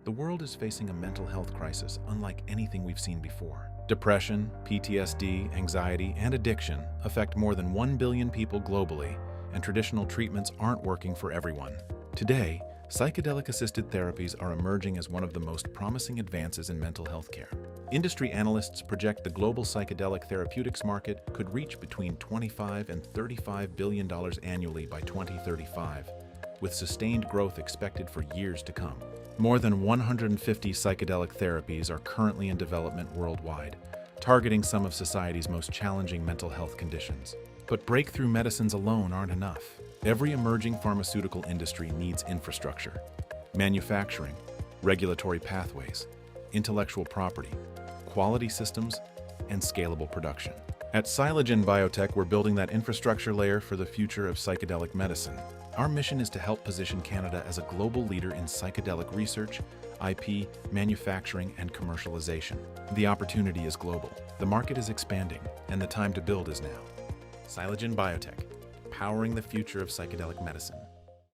The world is facing a mental health crisis unlike anything we've seen before. Depression, PTSD, anxiety, and addiction affect more than 1 billion people globally, and traditional treatments aren't working for everyone. Today, psychedelic-assisted therapies are emerging as one of the most promising advances in mental health care. Industry analysts project the global psychedelic therapeutics market could reach between $25 and $35 billion annually by 2035, with sustained growth expected for years to come. More than 150 psychedelic therapies are currently in development worldwide, targeting some of society's most challenging mental health conditions. But breakthrough medicines alone aren't enough. Every emerging pharmaceutical industry needs infrastructure, manufacturing, regulatory pathways, intellectual property, quality systems, and scalable production. At Psilogen Biotech, we're building that infrastructure layer for the future of psychedelic medicine. Our mission is to help position Canada as a global leader in psychedelic research, IP, manufacturing, and commercialization. The opportunity is global, the market is expanding, and the time to build is now. Psilogen Biotech, powering the future of psychedelic medicine.